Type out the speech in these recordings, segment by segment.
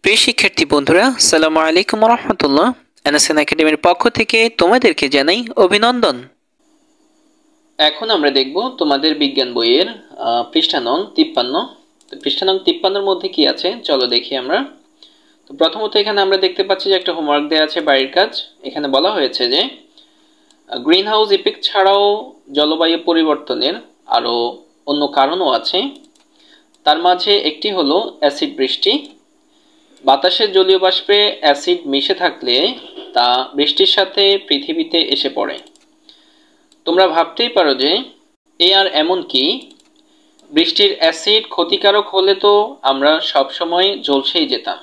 প্রিয় শিক্ষার্থী বন্ধুরা, আসসালামু আলাইকুম ওয়া রাহমাতুল্লাহ। এনএসএন একাডেমির পক্ষ থেকে তোমাদেরকে জানাই অভিনন্দন। এখন আমরা দেখব তোমাদের বিজ্ঞান বইয়ের পৃষ্ঠা নং 53। তো পৃষ্ঠা নং 53-এর মধ্যে কি আছে চলো দেখি আমরা। তো প্রথমত এখানে আমরা দেখতে পাচ্ছি যে একটা হোমওয়ার্ক দেওয়া আছে, বাড়ির কাজ। এখানে বলা হয়েছে যে গ্রিন হাউস ইফেক্ট ছাড়াও জলবায়ু পরিবর্তনের আরও অন্য কারণও আছে। তার মাঝে একটি হলো অ্যাসিড বৃষ্টি। বাতাসের জলীয় বাষ্পে অ্যাসিড মিশে থাকলে তা বৃষ্টির সাথে পৃথিবীতে এসে পড়ে। তোমরা ভাবতেই পারো যে আর এমন কি, বৃষ্টির অ্যাসিড ক্ষতিকারক হলে তো আমরা সব সময় ঝলসেই যেতাম।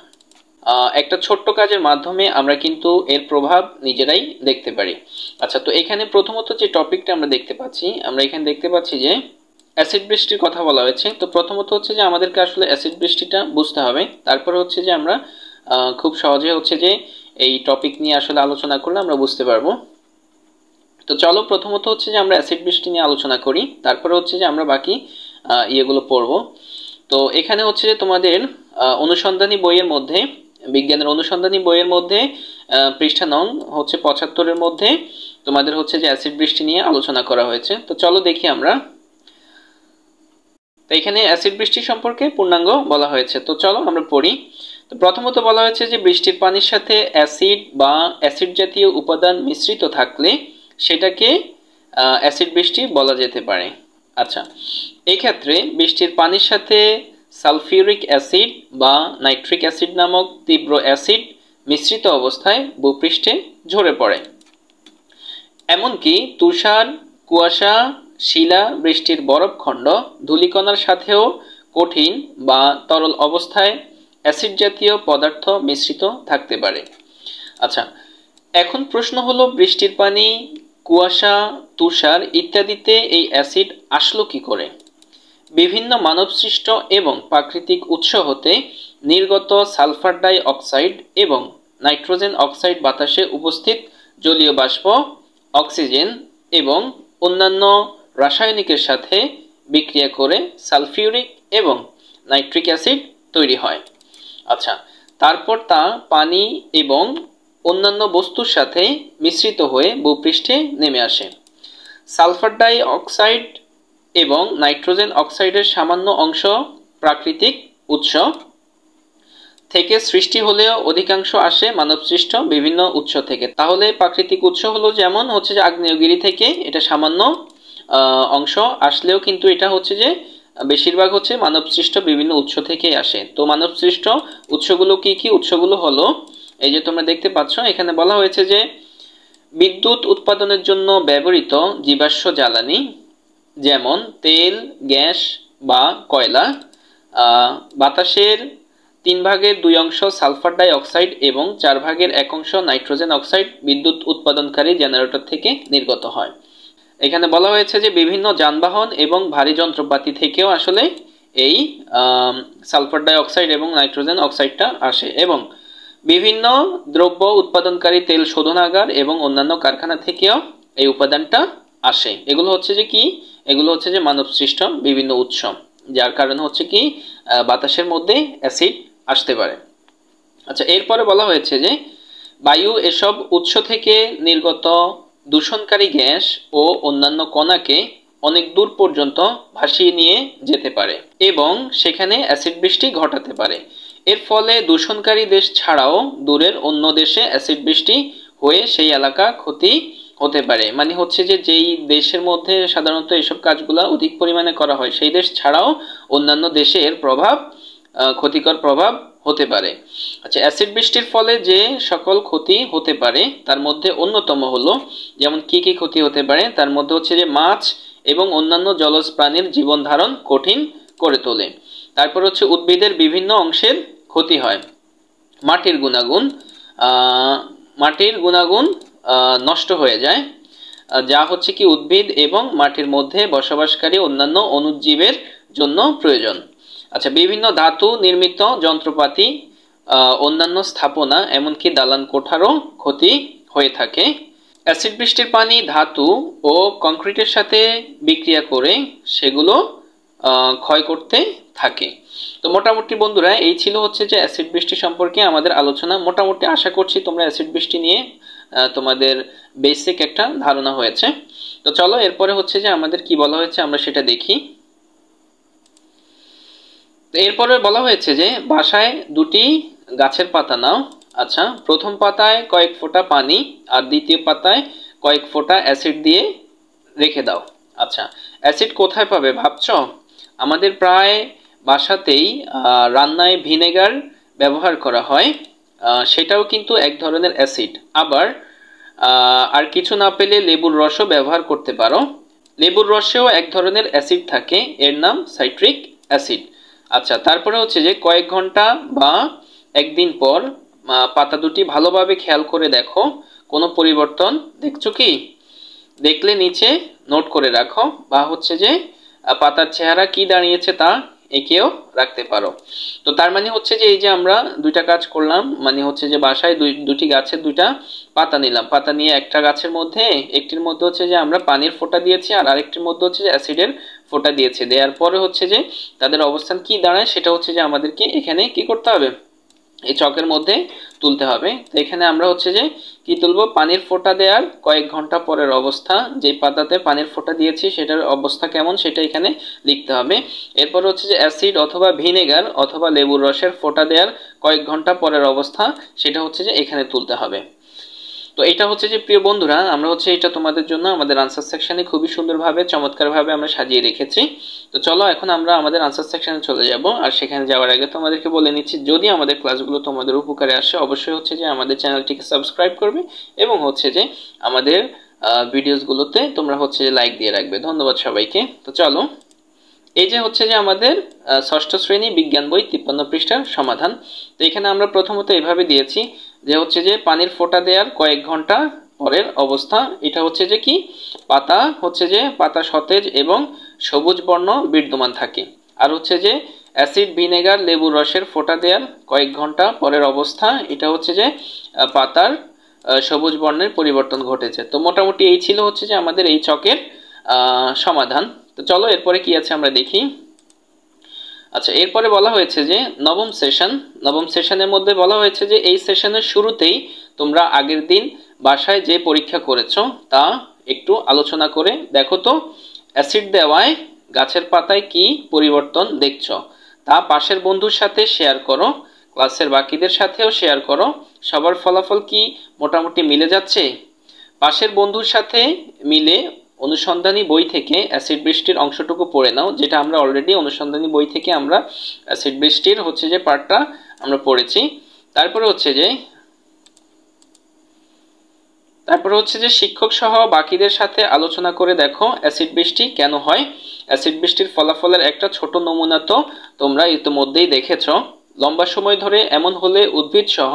একটা ছোট্ট কাজের মাধ্যমে আমরা কিন্তু এর প্রভাব নিজেরাই দেখতে পারি। আচ্ছা, তো এখানে প্রথমত যে টপিকটা আমরা দেখতে পাচ্ছি, আমরা এখানে দেখতে পাচ্ছি যে অ্যাসিড বৃষ্টির কথা বলা হয়েছে। তো প্রথমত হচ্ছে যে আমাদেরকে আসলে অ্যাসিড বৃষ্টিটা বুঝতে হবে, তারপরে হচ্ছে যে আমরা খুব সহজে হচ্ছে যে এই টপিক নিয়ে আসলে আলোচনা করলে আমরা বুঝতে পারবো। তো চলো প্রথমত হচ্ছে যে আমরা অ্যাসিড বৃষ্টি নিয়ে আলোচনা করি, তারপরে হচ্ছে যে আমরা বাকি ইয়েগুলো পড়বো। তো এখানে হচ্ছে যে তোমাদের অনুসন্ধানী বইয়ের মধ্যে, বিজ্ঞানের অনুসন্ধানী বইয়ের মধ্যে পৃষ্ঠা নং হচ্ছে 75-এর মধ্যে তোমাদের হচ্ছে যে অ্যাসিড বৃষ্টি নিয়ে আলোচনা করা হয়েছে। তো চলো দেখি আমরা। তো এখানে অ্যাসিড বৃষ্টি সম্পর্কে পূর্ণাঙ্গ বলা হয়েছে। তো চলো আমরা পড়ি। তো প্রথমত বলা হয়েছে যে বৃষ্টির পানির সাথে অ্যাসিড বা অ্যাসিড জাতীয় উপাদান মিশ্রিত থাকলে সেটাকে অ্যাসিড বৃষ্টি বলা যেতে পারে। আচ্ছা, এই ক্ষেত্রে বৃষ্টির পানির সাথে সালফিউরিক অ্যাসিড বা নাইট্রিক অ্যাসিড নামক তীব্র অ্যাসিড মিশ্রিত অবস্থায় ভূপৃষ্ঠে ঝরে পড়ে। এমনকি তুষার, কুয়াশা, শিলা বৃষ্টির বরফখণ্ড, ধূলিকণার সাথেও কঠিন বা তরল অবস্থায় অ্যাসিড জাতীয় পদার্থ মিশ্রিত থাকতে পারে। আচ্ছা, এখন প্রশ্ন হলো বৃষ্টির পানি, কুয়াশা, তুষার ইত্যাদিতে এই অ্যাসিড আসলো কি করে? বিভিন্ন মানবসৃষ্ট এবং প্রাকৃতিক উৎস হতে নির্গত সালফার ডাই অক্সাইড এবং নাইট্রোজেন অক্সাইড বাতাসে উপস্থিত জলীয় বাষ্প, অক্সিজেন এবং অন্যান্য রাসায়নিকের সাথে বিক্রিয়া করে সালফিউরিক এবং নাইট্রিক অ্যাসিড তৈরি হয়। আচ্ছা, তারপর তা পানি এবং অন্যান্য বস্তুর সাথে মিশ্রিত হয়ে ভূপৃষ্ঠে নেমে আসে। সালফার ডাই অক্সাইড এবং নাইট্রোজেন অক্সাইডের সামান্য অংশ প্রাকৃতিক উৎস থেকে সৃষ্টি হলেও অধিকাংশ আসে মানবসৃষ্ট বিভিন্ন উৎস থেকে। তাহলে প্রাকৃতিক উৎস হলো যেমন হচ্ছে যে আগ্নেয়গিরি থেকে এটা সামান্য অংশ আসলেও কিন্তু এটা হচ্ছে যে বেশিরভাগ হচ্ছে মানবসৃষ্ট বিভিন্ন উৎস থেকেই আসে। তো মানবসৃষ্ট উৎসগুলো কি কি? উৎসগুলো হলো এই যে তোমরা দেখতে পাচ্ছ, এখানে বলা হয়েছে যে বিদ্যুৎ উৎপাদনের জন্য ব্যবহৃত জীবাশ্ম জ্বালানি যেমন তেল, গ্যাস বা কয়লা, বাতাসের 3/2 সালফার ডাই অক্সাইড এবং 4/1 নাইট্রোজেন অক্সাইড বিদ্যুৎ উৎপাদনকারী জেনারেটর থেকে নির্গত হয়। এখানে বলা হয়েছে যে বিভিন্ন যানবাহন এবং ভারী যন্ত্রপাতি থেকেও আসলে এই সালফার ডাই অক্সাইড এবং নাইট্রোজেন অক্সাইডটা আসে, এবং বিভিন্ন দ্রব্য উৎপাদনকারী তেল শোধনাগার এবং অন্যান্য কারখানা থেকেও এই উপাদানটা আসে। এগুলো হচ্ছে যে কি? এগুলো হচ্ছে যে মানবসৃষ্ট বিভিন্ন উৎস, যার কারণে হচ্ছে কি বাতাসের মধ্যে অ্যাসিড আসতে পারে। আচ্ছা, এরপরে বলা হয়েছে যে বায়ু এসব উৎস থেকে নির্গত দূষণকারী গ্যাস ও অন্যান্য কণাকে অনেক দূর পর্যন্ত ভাসিয়ে নিয়ে যেতে পারে এবং সেখানে অ্যাসিড বৃষ্টি ঘটাতে পারে। এর ফলে দূষণকারী দেশ ছাড়াও দূরের অন্য দেশে অ্যাসিড বৃষ্টি হয়ে সেই এলাকা ক্ষতি হতে পারে। মানে হচ্ছে যে যেই দেশের মধ্যে সাধারণত এসব কাজগুলো অধিক পরিমাণে করা হয় সেই দেশ ছাড়াও অন্যান্য দেশে এর প্রভাব, ক্ষতিকর প্রভাব হতে পারে। আচ্ছা, অ্যাসিড বৃষ্টির ফলে যে সকল ক্ষতি হতে পারে তার মধ্যে অন্যতম হলো, যেমন কি কি ক্ষতি হতে পারে তার মধ্যে হচ্ছে যে মাছ এবং অন্যান্য জলজ প্রাণীর জীবন ধারণ কঠিন করে তোলে। তারপর হচ্ছে উদ্ভিদের বিভিন্ন অংশের ক্ষতি হয়। মাটির গুণাগুণ নষ্ট হয়ে যায়, যা হচ্ছে কি উদ্ভিদ এবং মাটির মধ্যে বসবাসকারী অন্যান্য অণুজীবের জন্য প্রয়োজন। আচ্ছা, বিভিন্ন ধাতু নির্মিত যন্ত্রপাতি, অন্যান্য স্থাপনা এমনকি দালান কোঠারও ক্ষতি হয়ে থাকে। অ্যাসিড বৃষ্টির পানি ধাতু ও কংক্রিটের সাথে বিক্রিয়া করে সেগুলো ক্ষয় করতে থাকে। তো মোটামুটি বন্ধুরা এই ছিল হচ্ছে যে অ্যাসিড বৃষ্টি সম্পর্কে আমাদের আলোচনা। মোটামুটি আশা করছি তোমরা অ্যাসিড বৃষ্টি নিয়ে তোমাদের বেসিক একটা ধারণা হয়েছে। তো চলো এরপরে হচ্ছে যে আমাদের কি বলা হয়েছে আমরা সেটা দেখি। তো এরপরে বলা হয়েছে যে বাসায় দুটি গাছের পাতা নাও। আচ্ছা, প্রথম পাতায় কয়েক ফোঁটা পানি আর দ্বিতীয় পাতায় কয়েক ফোঁটা অ্যাসিড দিয়ে রেখে দাও। আচ্ছা, অ্যাসিড কোথায় পাবে ভাবছো? আমাদের প্রায় বাসাতেই রান্নায় ভিনেগার ব্যবহার করা হয়, সেটাও কিন্তু এক ধরনের অ্যাসিড। আবার আর কিছু না পেলে লেবুর রসও ব্যবহার করতে পারো। লেবুর রসেও এক ধরনের অ্যাসিড থাকে, এর নাম সাইট্রিক অ্যাসিড। আচ্ছা, তারপরে হচ্ছে যে কয়েক ঘন্টা বা একদিন পর পাতা দুটি ভালোভাবে খেয়াল করে দেখো কোনো পরিবর্তন দেখছো কি? দেখলে নিচে নোট করে রাখো, বা হচ্ছে যে পাতার চেহারা কি দাঁড়িয়েছে তা এঁকেও রাখতে পারো। তো তার মানে হচ্ছে যে এই যে আমরা দুইটা কাজ করলাম, মানে হচ্ছে যে বাসায় দুটি গাছের দুইটা পাতা নিলাম, পাতা নিয়ে একটা গাছের মধ্যে একটির মধ্যে হচ্ছে যে আমরা পানির ফোঁটা দিয়েছি আর আরেকটির মধ্যে হচ্ছে যে অ্যাসিডের ফোঁটা দিয়েছি। দেওয়ার পরে হচ্ছে যে তাদের অবস্থান কি দাঁড়ায় সেটা হচ্ছে যে আমাদেরকে এখানে কি করতে হবে, এই চকের মধ্যে তুলতে হবে। তো এখানে আমরা হচ্ছে যে কি তুলবো, পানির ফোঁটা দেওয়ার কয়েক ঘন্টা পরের অবস্থা, যে পাতাতে পানির ফোঁটা দিয়েছি সেটার অবস্থা কেমন সেটা এখানে লিখতে হবে। এরপর হচ্ছে যে অ্যাসিড অথবা ভিনেগার অথবা লেবুর রসের ফোঁটা দেওয়ার কয়েক ঘন্টা পরের অবস্থা, সেটা হচ্ছে যে এখানে তুলতে হবে। তো এটা হচ্ছে যে প্রিয় বন্ধুরা, আমরা হচ্ছে এটা তোমাদের জন্য আমাদের আনসার সেকশনে খুবই সুন্দরভাবে চমৎকারভাবে আমরা সাজিয়ে রেখেছি। তো চলো এখন আমরা আমাদের আনসার সেকশনে চলে যাব। আর সেখানে যাওয়ার আগে তোমাদেরকে বলে নিচ্ছি, যদি আমাদের ক্লাসগুলো তোমাদের উপকারে আসে অবশ্যই হচ্ছে যে আমাদের চ্যানেলটিকে সাবস্ক্রাইব করবে এবং হচ্ছে যে আমাদের ভিডিওসগুলোতে তোমরা হচ্ছে যে লাইক দিয়ে রাখবে। ধন্যবাদ সবাইকে। তো চলো, এই যে হচ্ছে যে আমাদের ষষ্ঠ শ্রেণী বিজ্ঞান বই 53 পৃষ্ঠার সমাধান। তো এখানে আমরা প্রথমত এভাবে দিয়েছি যে হচ্ছে যে পানির ফোঁটা দেওয়ার কয়েক ঘন্টা পরের অবস্থা। এটা হচ্ছে যে কি, পাতা হচ্ছে যে পাতা সতেজ এবং সবুজ বর্ণ বিদ্যমান থাকে। আর হচ্ছে যে অ্যাসিড ভিনেগার লেবুর রসের ফোঁটা দেওয়ার কয়েক ঘন্টা পরের অবস্থা, এটা হচ্ছে যে পাতার সবুজ বর্ণের পরিবর্তন ঘটেছে। তো মোটামুটি এই ছিল হচ্ছে যে আমাদের এই চকের সমাধান। তো চলো এরপরে কি আছে আমরা দেখি। আচ্ছা, এরপরে বলা হয়েছে যে নবম সেশনের মধ্যে বলা হয়েছে যে এই সেশনের শুরুতেই তোমরা আগের দিন বাসায় যে পরীক্ষা করেছো তা একটু আলোচনা করে দেখো তো অ্যাসিড দেওয়ায় গাছের পাতায় কি পরিবর্তন দেখছো, তা পাশের বন্ধুর সাথে শেয়ার করো, ক্লাসের বাকিদের সাথেও শেয়ার করো। সবার ফলাফল কি মোটামুটি মিলে যাচ্ছে? পাশের বন্ধুর সাথে মিলে অনুসন্ধানী বই থেকে অ্যাসিড বৃষ্টির অংশটুকু পড়ে নাও, যেটা আমরা অলরেডি অনুসন্ধানী বই থেকে আমরা অ্যাসিড বৃষ্টির হচ্ছে যে পার্টটা আমরা পড়েছি। তারপরে হচ্ছে যে শিক্ষক সহ বাকিদের সাথে আলোচনা করে দেখো অ্যাসিড বৃষ্টি কেন হয়। অ্যাসিড বৃষ্টির ফলাফলের একটা ছোট নমুনা তো তোমরা ইতিমধ্যেই দেখেছো। লম্বা সময় ধরে এমন হলে উদ্ভিদ সহ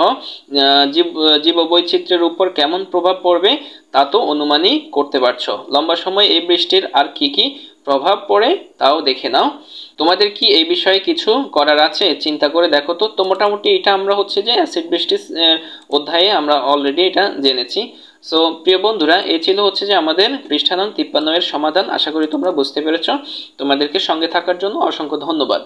জীববৈচিত্র্যের উপর কেমন প্রভাব পড়বে তা তো অনুমানই করতে পারছো। লম্বা সময় এই বৃষ্টির আর কি কি প্রভাব পড়ে তাও দেখে নাও। তোমাদের কি এই বিষয়ে কিছু করার আছে? চিন্তা করে দেখো তো। তো মোটামুটি এটা আমরা হচ্ছে যে অ্যাসিড বৃষ্টির অধ্যায়ে আমরা অলরেডি এটা জেনেছি। সো প্রিয় বন্ধুরা, এই ছিল হচ্ছে যে আমাদের পৃষ্ঠা নং 53 এর সমাধান। আশা করি তোমরা বুঝতে পেরেছো। তোমাদেরকে সঙ্গে থাকার জন্য অসংখ্য ধন্যবাদ।